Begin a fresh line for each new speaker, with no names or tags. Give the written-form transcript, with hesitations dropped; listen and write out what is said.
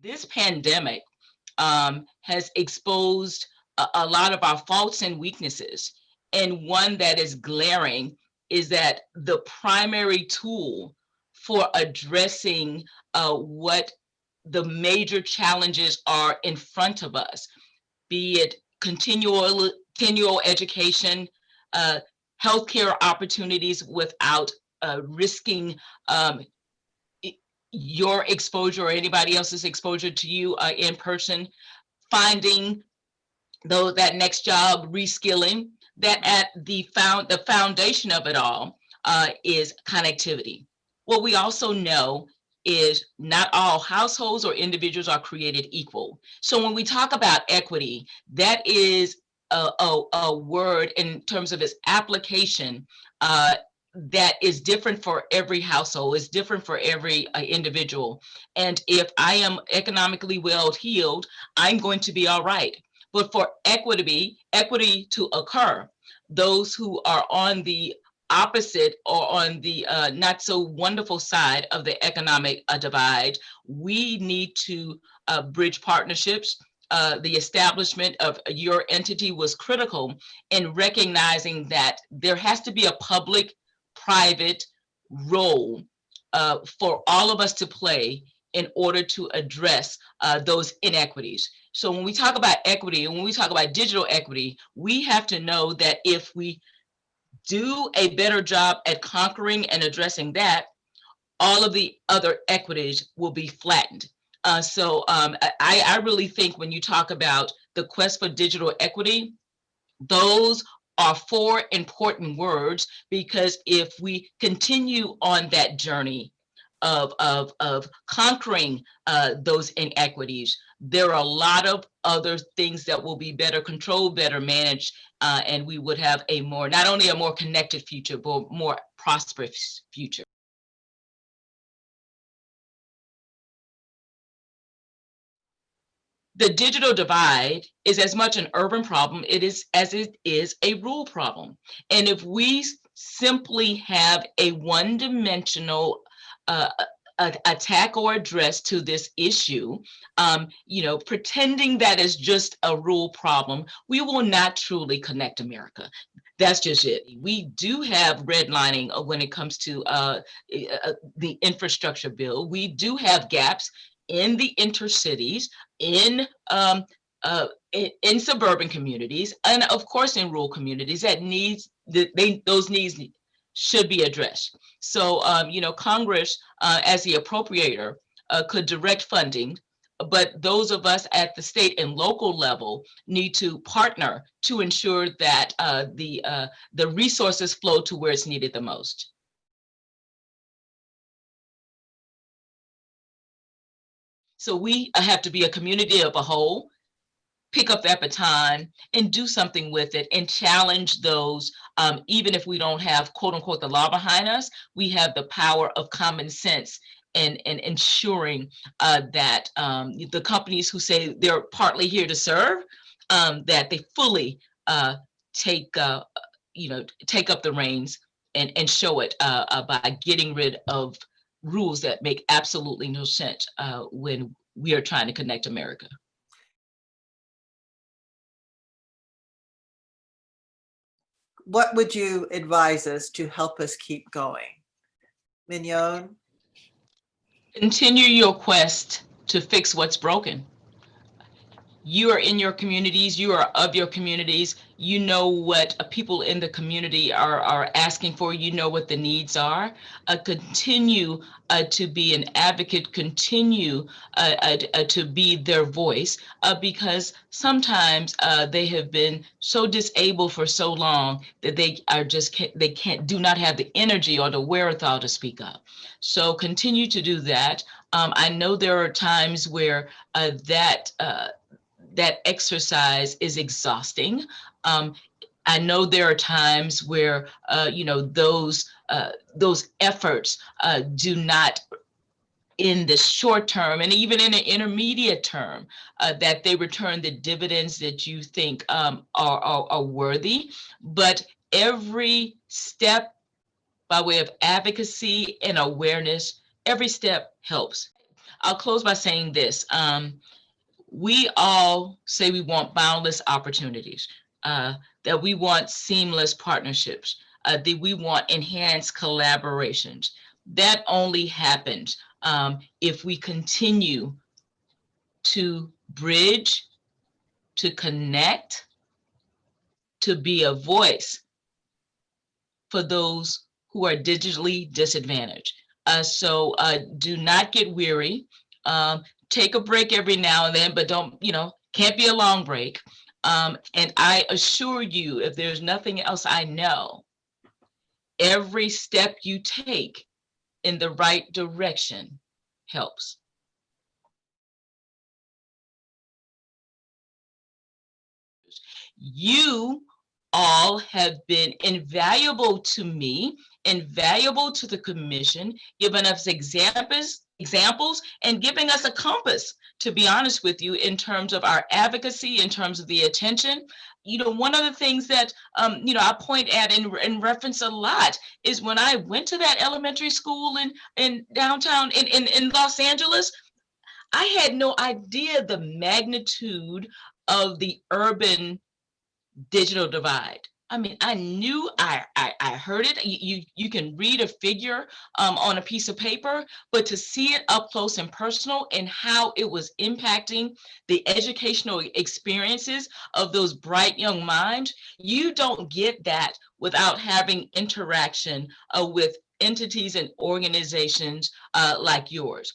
This pandemic has exposed a lot of our faults and weaknesses. And one that is glaring is that the primary tool for addressing what the major challenges are in front of us, be it continual education, uh, healthcare opportunities without risking um, your exposure or anybody else's exposure to you in person, finding though that next job, reskilling, that at the foundation of it all is connectivity. What we also know is not all households or individuals are created equal. So when we talk about equity, that is a word in terms of its application that is different for every household, is different for every individual. And if I am economically well heeled, I'm going to be all right. But for equity to occur, those who are on the opposite or on the not so wonderful side of the economic divide, we need to bridge partnerships. The establishment of your entity was critical in recognizing that there has to be a public private role for all of us to play in order to address those inequities. So when we talk about equity and when we talk about digital equity, we have to know that if we do a better job at conquering and addressing that, all of the other equities will be flattened. I really think when you talk about the quest for digital equity, those are four important words, because if we continue on that journey of conquering those inequities, there are a lot of other things that will be better controlled, better managed, and we would have a more, not only a more connected future, but more prosperous future. The digital divide is as much an urban problem as it is a rural problem. And if we simply have a one-dimensional uh, attack or address to this issue, pretending that it's just a rural problem, we will not truly connect America. That's just it. We do have redlining when it comes to the infrastructure bill. We do have gaps in the intercities, in in suburban communities, and of course in rural communities that those needs should be addressed. So Congress, as the appropriator, could direct funding, but those of us at the state and local level need to partner to ensure that the resources flow to where it's needed the most. So we have to be a community of a whole, pick up that baton and do something with it and challenge those. Even if we don't have, quote unquote, the law behind us, we have the power of common sense and ensuring that the companies who say they're partly here to serve, that they fully take take up the reins and show it by getting rid of rules that make absolutely no sense when we are trying to connect America.
What would you advise us to help us keep going? Mignon?
Continue your quest to fix what's broken. You are in your communities, you are of your communities, you know what people in the community are asking for, you know what the needs are. Continue to be an advocate, continue to be their voice, because sometimes they have been so disabled for so long that they can't, do not have the energy or the wherewithal to speak up. So continue to do that. I know there are times where that exercise is exhausting. Um, I know there are times where those efforts do not, in the short term and even in the intermediate term, that they return the dividends that you think are worthy. But every step by way of advocacy and awareness, every step helps. I'll close by saying this. We all say we want boundless opportunities, that we want seamless partnerships, that we want enhanced collaborations. That only happens if we continue to bridge, to connect, to be a voice for those who are digitally disadvantaged. So do not get weary. Take a break every now and then, but don't, can't be a long break. And I assure you, if there's nothing else I know, every step you take in the right direction helps. You all have been invaluable to me, invaluable to the commission, giving us examples, and giving us a compass, to be honest with you, in terms of our advocacy, in terms of the attention. One of the things that I point at and reference a lot is when I went to that elementary school in downtown in Los Angeles. I had no idea the magnitude of the urban digital divide. I mean, I knew I heard it. You can read a figure on a piece of paper, but to see it up close and personal and how it was impacting the educational experiences of those bright young minds, you don't get that without having interaction with entities and organizations like yours.